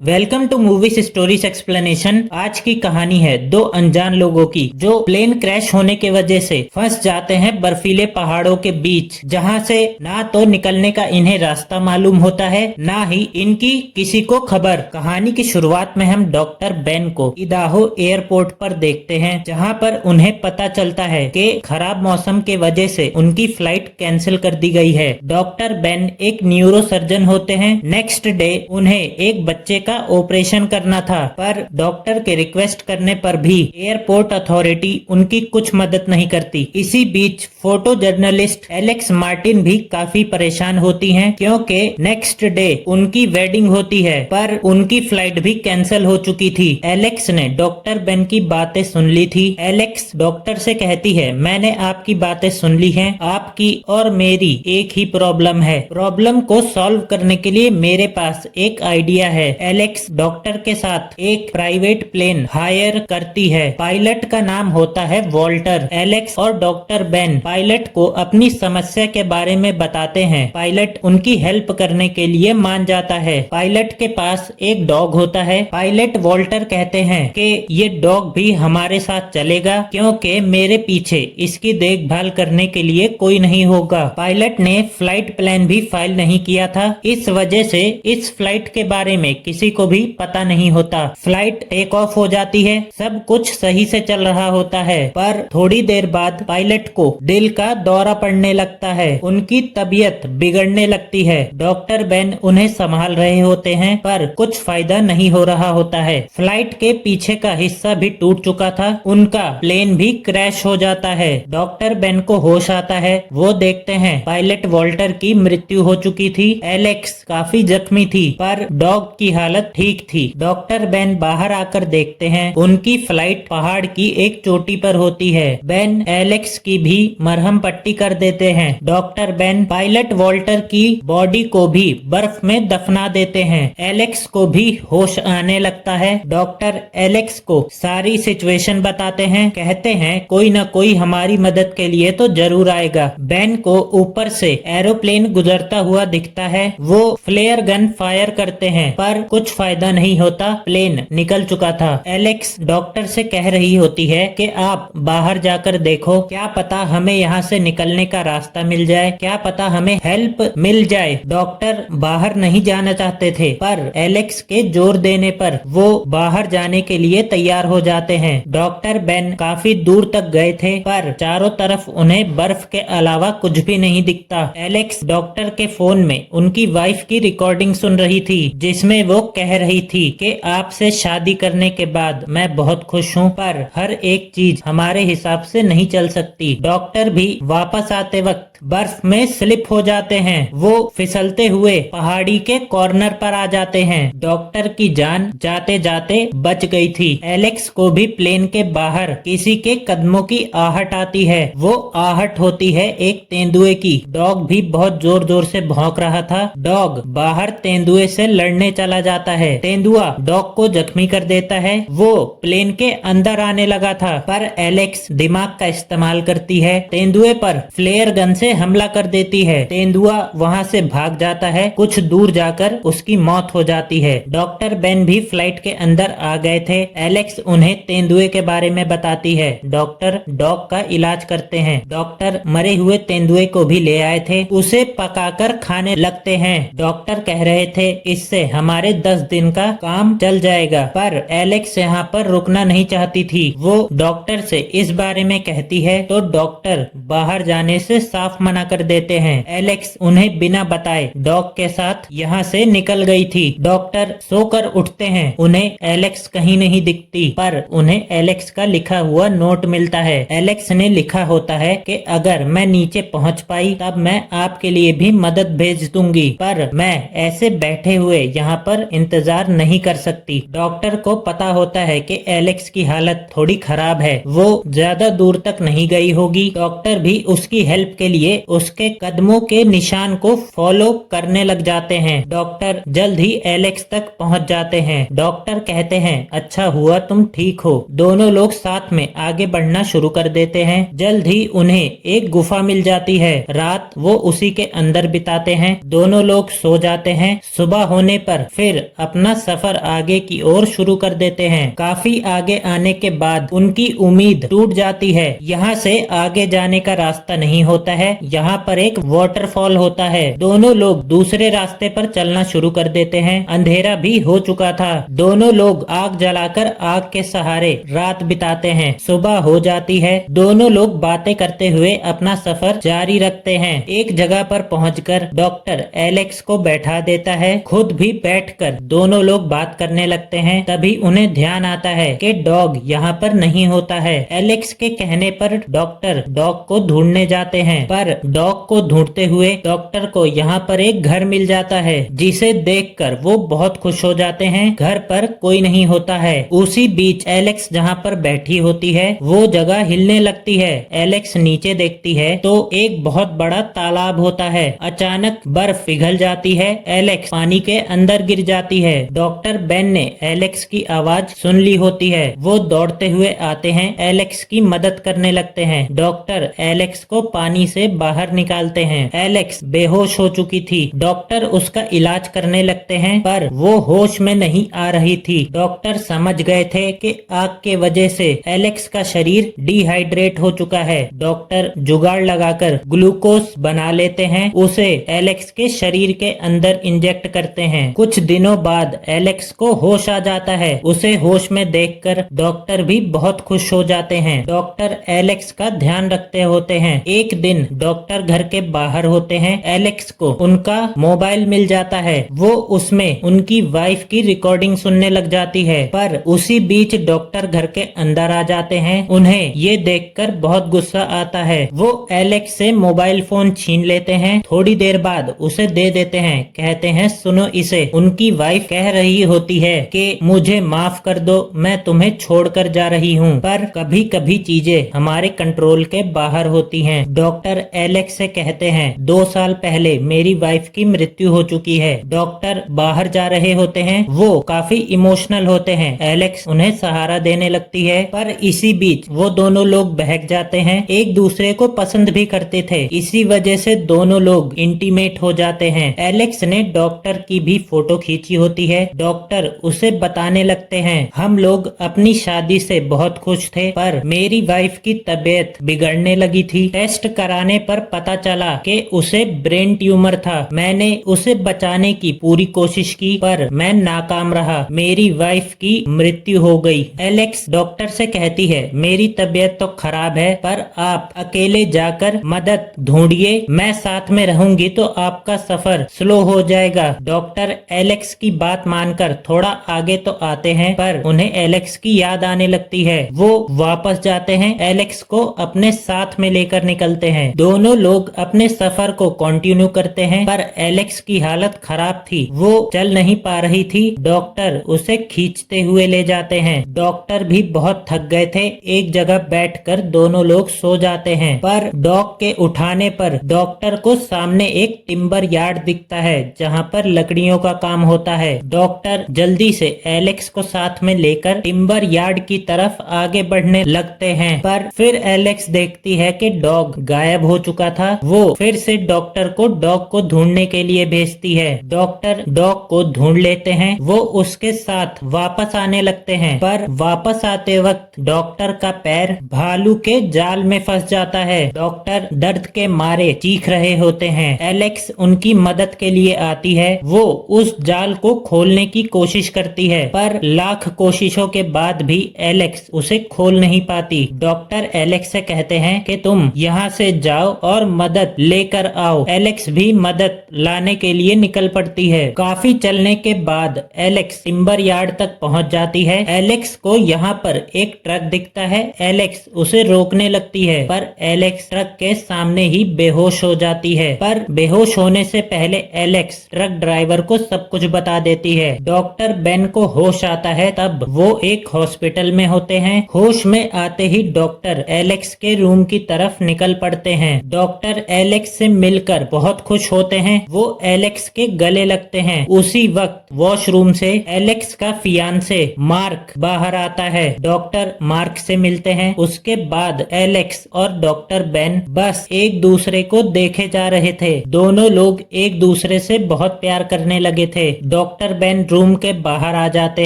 Welcome to movies stories explanation. आज की कहानी है दो अनजान लोगों की जो प्लेन क्रैश होने की वजह से फंस जाते हैं बर्फीले पहाड़ों के बीच, जहां से ना तो निकलने का इन्हें रास्ता मालूम होता है, ना ही इनकी किसी को खबर। कहानी की शुरुआत में हम डॉक्टर बेन को इदाहो एयरपोर्ट पर देखते हैं, जहां पर उन्हें पता चलता है कि खराब मौसम के वजह से उनकी फ्लाइट कैंसिल कर दी गई है। डॉक्टर बेन एक न्यूरो सर्जन होते हैं। नेक्स्ट डे उन्हें एक बच्चे का ऑपरेशन करना था, पर डॉक्टर के रिक्वेस्ट करने पर भी एयरपोर्ट अथॉरिटी उनकी कुछ मदद नहीं करती। इसी बीच फोटो जर्नलिस्ट एलेक्स मार्टिन भी काफी परेशान होती हैं, क्योंकि नेक्स्ट डे उनकी वेडिंग होती है, पर उनकी फ्लाइट भी कैंसिल हो चुकी थी। एलेक्स ने डॉक्टर बेन की बातें सुन ली थी। एलेक्स डॉक्टर से कहती है, मैंने आपकी बातें सुन ली हैं, आपकी और मेरी एक ही प्रॉब्लम है। प्रॉब्लम को सॉल्व करने के लिए मेरे पास एक आइडिया है। एलेक्स डॉक्टर के साथ एक प्राइवेट प्लेन हायर करती है। पायलट का नाम होता है वॉल्टर। एलेक्स और डॉक्टर बेन पायलट को अपनी समस्या के बारे में बताते हैं। पायलट उनकी हेल्प करने के लिए मान जाता है। पायलट के पास एक डॉग होता है। पायलट वॉल्टर कहते हैं कि ये डॉग भी हमारे साथ चलेगा, क्योंकि मेरे पीछे इसकी देखभाल करने के लिए कोई नहीं होगा। पायलट ने फ्लाइट प्लान भी फाइल नहीं किया था, इस वजह से इस फ्लाइट के बारे में किसी को भी पता नहीं होता। फ्लाइट टेक ऑफ हो जाती है, सब कुछ सही से चल रहा होता है, पर थोड़ी देर बाद पायलट को दिल का दौरा पड़ने लगता है। उनकी तबीयत बिगड़ने लगती है। डॉक्टर बेन उन्हें संभाल रहे होते हैं, पर कुछ फायदा नहीं हो रहा होता है। फ्लाइट के पीछे का हिस्सा भी टूट चुका था, उनका प्लेन भी क्रैश हो जाता है। डॉक्टर बेन को होश आता है। वो देखते हैं पायलट वॉल्टर की मृत्यु हो चुकी थी। एलेक्स काफी जख्मी थी, पर डॉग की हालत ठीक थी। डॉक्टर बेन बाहर आकर देखते हैं उनकी फ्लाइट पहाड़ की एक चोटी पर होती है। बेन एलेक्स की भी मरहम पट्टी कर देते हैं। डॉक्टर बेन पायलट वॉल्टर की बॉडी को भी बर्फ में दफना देते हैं। एलेक्स को भी होश आने लगता है। डॉक्टर एलेक्स को सारी सिचुएशन बताते हैं, कहते हैं कोई न कोई हमारी मदद के लिए तो जरूर आएगा। बेन को ऊपर से एरोप्लेन गुजरता हुआ दिखता है। वो फ्लेयर गन फायर करते हैं, पर कुछ फायदा नहीं होता, प्लेन निकल चुका था। एलेक्स डॉक्टर से कह रही होती है कि आप बाहर जाकर देखो, क्या पता हमें यहाँ से निकलने का रास्ता मिल जाए, क्या पता हमें हेल्प मिल जाए। डॉक्टर बाहर नहीं जाना चाहते थे, पर एलेक्स के जोर देने पर वो बाहर जाने के लिए तैयार हो जाते हैं। डॉक्टर बेन काफी दूर तक गए थे, पर चारों तरफ उन्हें बर्फ के अलावा कुछ भी नहीं दिखता। एलेक्स डॉक्टर के फोन में उनकी वाइफ की रिकॉर्डिंग सुन रही थी, जिसमें वो कह रही थी कि आपसे शादी करने के बाद मैं बहुत खुश हूँ, पर हर एक चीज हमारे हिसाब से नहीं चल सकती। डॉक्टर भी वापस आते वक्त बर्फ में स्लिप हो जाते हैं। वो फिसलते हुए पहाड़ी के कॉर्नर पर आ जाते हैं। डॉक्टर की जान जाते जाते बच गई थी। एलेक्स को भी प्लेन के बाहर किसी के कदमों की आहट आती है। वो आहट होती है एक तेंदुए की। डॉग भी बहुत जोर जोर से भौंक रहा था। डॉग बाहर तेंदुए से लड़ने चला जाता है। तेंदुआ डॉग को जख्मी कर देता है। वो प्लेन के अंदर आने लगा था, पर एलेक्स दिमाग का इस्तेमाल करती है। तेंदुए पर फ्लेयर गन से हमला कर देती है। तेंदुआ वहां से भाग जाता है। कुछ दूर जाकर उसकी मौत हो जाती है। डॉक्टर बेन भी फ्लाइट के अंदर आ गए थे। एलेक्स उन्हें तेंदुए के बारे में बताती है। डॉक्टर डॉग का इलाज करते हैं। डॉक्टर मरे हुए तेंदुए को भी ले आए थे, उसे पकाकर खाने लगते हैं। डॉक्टर कह रहे थे इससे हमारे 10 दिन का काम चल जाएगा, पर एलेक्स यहाँ पर रुकना नहीं चाहती थी। वो डॉक्टर से इस बारे में कहती है, तो डॉक्टर बाहर जाने से साफ मना कर देते हैं। एलेक्स उन्हें बिना बताए डॉग के साथ यहाँ से निकल गई थी। डॉक्टर सोकर उठते हैं, उन्हें एलेक्स कहीं नहीं दिखती, पर उन्हें एलेक्स का लिखा हुआ नोट मिलता है। एलेक्स ने लिखा होता है कि अगर मैं नीचे पहुँच पाई तब मैं आपके लिए भी मदद भेज दूंगी, पर मैं ऐसे बैठे हुए यहाँ पर इंतजार नहीं कर सकती। डॉक्टर को पता होता है कि एलेक्स की हालत थोड़ी खराब है, वो ज्यादा दूर तक नहीं गई होगी। डॉक्टर भी उसकी हेल्प के लिए लिए उसके कदमों के निशान को फॉलो करने लग जाते हैं। डॉक्टर जल्द ही एलेक्स तक पहुंच जाते हैं। डॉक्टर कहते हैं अच्छा हुआ तुम ठीक हो। दोनों लोग साथ में आगे बढ़ना शुरू कर देते हैं। जल्द ही उन्हें एक गुफा मिल जाती है। रात वो उसी के अंदर बिताते हैं। दोनों लोग सो जाते हैं। सुबह होने पर फिर अपना सफर आगे की ओर शुरू कर देते हैं। काफी आगे आने के बाद उनकी उम्मीद टूट जाती है। यहाँ से आगे जाने का रास्ता नहीं होता है। यहाँ पर एक वाटरफॉल होता है। दोनों लोग दूसरे रास्ते पर चलना शुरू कर देते हैं। अंधेरा भी हो चुका था। दोनों लोग आग जलाकर आग के सहारे रात बिताते हैं। सुबह हो जाती है। दोनों लोग बातें करते हुए अपना सफर जारी रखते हैं। एक जगह पर पहुंचकर डॉक्टर एलेक्स को बैठा देता है। खुद भी बैठकर दोनों लोग बात करने लगते हैं। तभी उन्हें ध्यान आता है कि डॉग यहाँ पर नहीं होता है। एलेक्स के कहने पर डॉक्टर डॉग को ढूंढने जाते हैं, पर डॉग को ढूंढते हुए डॉक्टर को यहाँ पर एक घर मिल जाता है, जिसे देखकर वो बहुत खुश हो जाते हैं। घर पर कोई नहीं होता है। उसी बीच एलेक्स जहाँ पर बैठी होती है वो जगह हिलने लगती है। एलेक्स नीचे देखती है तो एक बहुत बड़ा तालाब होता है। अचानक बर्फ पिघल जाती है। एलेक्स पानी के अंदर गिर जाती है। डॉक्टर बेन ने एलेक्स की आवाज सुन ली होती है। वो दौड़ते हुए आते हैं, एलेक्स की मदद करने लगते हैं। डॉक्टर एलेक्स को पानी से बाहर निकालते हैं। एलेक्स बेहोश हो चुकी थी। डॉक्टर उसका इलाज करने लगते हैं, पर वो होश में नहीं आ रही थी। डॉक्टर समझ गए थे कि आग के वजह से एलेक्स का शरीर डिहाइड्रेट हो चुका है। डॉक्टर जुगाड़ लगाकर ग्लूकोज बना लेते हैं। उसे एलेक्स के शरीर के अंदर इंजेक्ट करते हैं। कुछ दिनों बाद एलेक्स को होश आ जाता है। उसे होश में देखकर डॉक्टर भी बहुत खुश हो जाते हैं। डॉक्टर एलेक्स का ध्यान रखते होते हैं। एक दिन डॉक्टर घर के बाहर होते हैं। एलेक्स को उनका मोबाइल मिल जाता है। वो उसमें उनकी वाइफ की रिकॉर्डिंग सुनने लग जाती है, पर उसी बीच डॉक्टर घर के अंदर आ जाते हैं। उन्हें ये देखकर बहुत गुस्सा आता है। वो एलेक्स से मोबाइल फोन छीन लेते हैं। थोड़ी देर बाद उसे दे देते हैं। कहते हैं सुनो इसे। उनकी वाइफ कह रही होती है कि मुझे माफ कर दो, मैं तुम्हें छोड़कर जा रही हूँ, पर कभी कभी चीजें हमारे कंट्रोल के बाहर होती हैं। डॉक्टर एलेक्स से कहते हैं 2 साल पहले मेरी वाइफ की मृत्यु हो चुकी है। डॉक्टर बाहर जा रहे होते हैं। वो काफी इमोशनल होते हैं। एलेक्स उन्हें सहारा देने लगती है, पर इसी बीच वो दोनों लोग बहक जाते हैं। एक दूसरे को पसंद भी करते थे। इसी वजह से दोनों लोग इंटीमेट हो जाते हैं। एलेक्स ने डॉक्टर की भी फोटो खींची होती है। डॉक्टर उसे बताने लगते हैं हम लोग अपनी शादी से बहुत खुश थे, पर मेरी वाइफ की तबीयत बिगड़ने लगी थी। टेस्ट कराने पर पता चला कि उसे ब्रेन ट्यूमर था। मैंने उसे बचाने की पूरी कोशिश की, पर मैं नाकाम रहा। मेरी वाइफ की मृत्यु हो गई। एलेक्स डॉक्टर से कहती है मेरी तबीयत तो खराब है, पर आप अकेले जाकर मदद ढूंढिए, मैं साथ में रहूंगी तो आपका सफर स्लो हो जाएगा। डॉक्टर एलेक्स की बात मानकर थोड़ा आगे तो आते हैं, पर उन्हें एलेक्स की याद आने लगती है। वो वापस जाते हैं। एलेक्स को अपने साथ में लेकर निकलते हैं। दोनों लोग अपने सफर को कंटिन्यू करते हैं, पर एलेक्स की हालत खराब थी। वो चल नहीं पा रही थी। डॉक्टर उसे खींचते हुए ले जाते हैं। डॉक्टर भी बहुत थक गए थे। एक जगह बैठकर दोनों लोग सो जाते हैं, पर डॉग के उठाने पर डॉक्टर को सामने एक टिम्बर यार्ड दिखता है, जहाँ पर लकड़ियों का काम होता है। डॉक्टर जल्दी से एलेक्स को साथ में लेकर टिम्बर यार्ड की तरफ आगे बढ़ने लगते हैं, पर फिर एलेक्स देखती है कि डॉग गायब हो चुका था। वो फिर से डॉक्टर को डॉग को ढूंढने के लिए भेजती है। डॉक्टर डॉग को ढूंढ लेते हैं। वो उसके साथ वापस आने लगते हैं, पर वापस आते वक्त डॉक्टर का पैर भालू के जाल में फंस जाता है। डॉक्टर दर्द के मारे चीख रहे होते हैं। एलेक्स उनकी मदद के लिए आती है। वो उस जाल को खोलने की कोशिश करती है, पर लाख कोशिशों के बाद भी एलेक्स उसे खोल नहीं पाती। डॉक्टर एलेक्स से कहते हैं कि तुम यहाँ से जाओ और मदद लेकर आओ। एलेक्स भी मदद लाने के लिए निकल पड़ती है। काफी चलने के बाद एलेक्स टिम्बर यार्ड तक पहुँच जाती है। एलेक्स को यहाँ पर एक ट्रक दिखता है। एलेक्स उसे रोकने लगती है, पर एलेक्स ट्रक के सामने ही बेहोश हो जाती है। पर बेहोश होने से पहले एलेक्स ट्रक ड्राइवर को सब कुछ बता देती है। डॉक्टर बेन को होश आता है, तब वो एक हॉस्पिटल में होते हैं। होश में आते ही डॉक्टर एलेक्स के रूम की तरफ निकल पड़ते हैं। हैं। डॉक्टर एलेक्स से मिलकर बहुत खुश होते हैं। वो एलेक्स के गले लगते हैं। उसी वक्त वॉशरूम से एलेक्स का फियांसे मार्क बाहर आता है। डॉक्टर मार्क से मिलते हैं। उसके बाद एलेक्स और डॉक्टर बेन बस एक दूसरे को देखे जा रहे थे। दोनों लोग एक दूसरे से बहुत प्यार करने लगे थे। डॉक्टर बेन रूम के बाहर आ जाते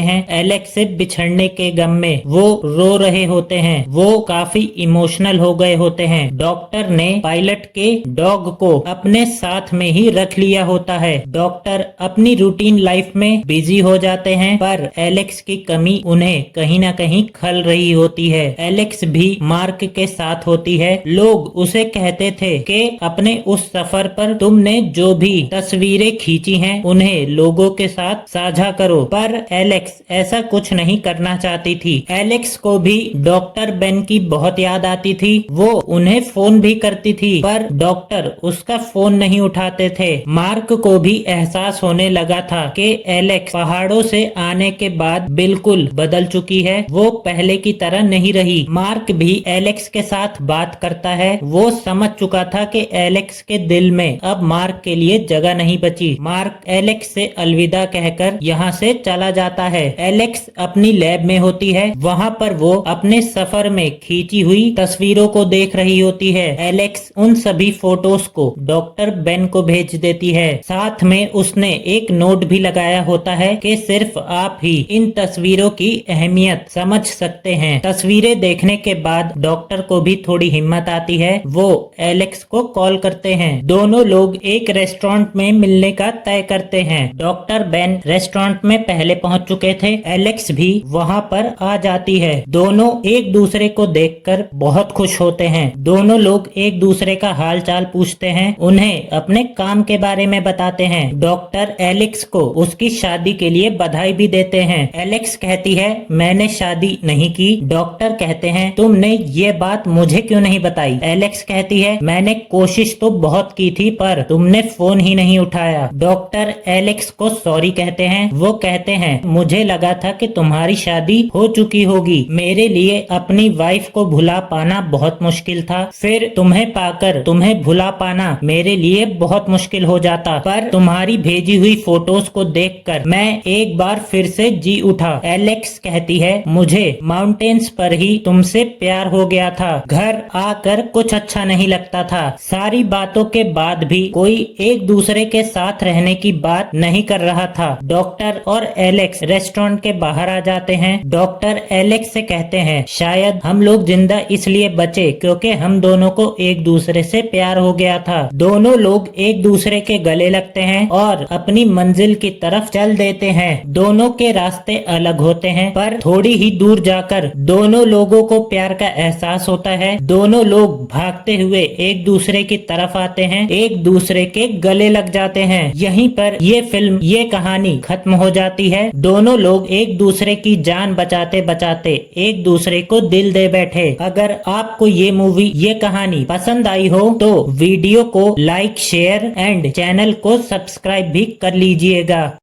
हैं। एलेक्स से बिछड़ने के गम में वो रो रहे होते हैं। वो काफी इमोशनल हो गए होते हैं। डॉक्टर ने पायलट के डॉग को अपने साथ में ही रख लिया होता है। डॉक्टर अपनी रूटीन लाइफ में बिजी हो जाते हैं, पर एलेक्स की कमी उन्हें कहीं ना कहीं खल रही होती है। एलेक्स भी मार्क के साथ होती है। लोग उसे कहते थे कि अपने उस सफर पर तुमने जो भी तस्वीरें खींची हैं उन्हें लोगों के साथ साझा करो, पर एलेक्स ऐसा कुछ नहीं करना चाहती थी। एलेक्स को भी डॉक्टर बेन की बहुत याद आती थी। वो उन्हें फोन भी करती थी, पर डॉक्टर उसका फोन नहीं उठाते थे। मार्क को भी एहसास होने लगा था कि एलेक्स पहाड़ों से आने के बाद बिल्कुल बदल चुकी है। वो पहले की तरह नहीं रही। मार्क भी एलेक्स के साथ बात करता है। वो समझ चुका था कि एलेक्स के दिल में अब मार्क के लिए जगह नहीं बची। मार्क एलेक्स से अलविदा कहकर यहाँ से चला जाता है। एलेक्स अपनी लैब में होती है। वहाँ पर वो अपने सफर में खींची हुई तस्वीरों को देख रही होती है। एलेक्स उन सभी फोटोज को डॉक्टर बेन को भेज देती है। साथ में उसने एक नोट भी लगाया होता है कि सिर्फ आप ही इन तस्वीरों की अहमियत समझ सकते हैं। तस्वीरें देखने के बाद डॉक्टर को भी थोड़ी हिम्मत आती है। वो एलेक्स को कॉल करते हैं। दोनों लोग एक रेस्टोरेंट में मिलने का तय करते हैं। डॉक्टर बेन रेस्टोरेंट में पहले पहुंच चुके थे। एलेक्स भी वहां पर आ जाती है। दोनों एक दूसरे को देखकर बहुत खुश होते हैं। दोनों लोग एक दूसरे का हाल चाल पूछते हैं, उन्हें अपने काम के बारे में बताते हैं। डॉक्टर एलेक्स को उसकी शादी के लिए बधाई भी देते हैं। एलेक्स कहती है, मैंने शादी नहीं की। डॉक्टर कहते हैं, तुमने ये बात मुझे क्यों नहीं बताई? एलेक्स कहती है, मैंने कोशिश तो बहुत की थी, पर तुमने फोन ही नहीं उठाया। डॉक्टर एलेक्स को सॉरी कहते हैं। वो कहते हैं, मुझे लगा था कि तुम्हारी शादी हो चुकी होगी। मेरे लिए अपनी वाइफ को भुला पाना बहुत मुश्किल था। फिर तुम्हें पाकर तुम्हें भुला पाना मेरे लिए बहुत मुश्किल हो जाता, पर तुम्हारी भेजी हुई फोटोज को देखकर मैं एक बार फिर से जी उठा। एलेक्स कहती है, मुझे माउंटेन्स पर ही तुमसे प्यार हो गया था। घर आकर कुछ अच्छा नहीं लगता था। सारी बातों के बाद भी कोई एक दूसरे के साथ रहने की बात नहीं कर रहा था। डॉक्टर और एलेक्स रेस्टोरेंट के बाहर आ जाते हैं। डॉक्टर एलेक्स से कहते हैं, शायद हम लोग जिंदा इसलिए बचे क्योंकि हम दोनों को एक दूसरे से प्यार हो गया था। दोनों लोग एक दूसरे के गले लगते हैं और अपनी मंजिल की तरफ चल देते हैं। दोनों के रास्ते अलग होते हैं, पर थोड़ी ही दूर जाकर दोनों लोगों को प्यार का एहसास होता है। दोनों लोग भागते हुए एक दूसरे की तरफ आते हैं, एक दूसरे के गले लग जाते हैं। यहीं पर ये फिल्म, ये कहानी खत्म हो जाती है। दोनों लोग एक दूसरे की जान बचाते बचाते एक दूसरे को दिल दे बैठे। अगर आपको ये मूवी, ये कहानी पसंद आई हो तो वीडियो को लाइक, शेयर एंड चैनल को सब्सक्राइब भी कर लीजिएगा।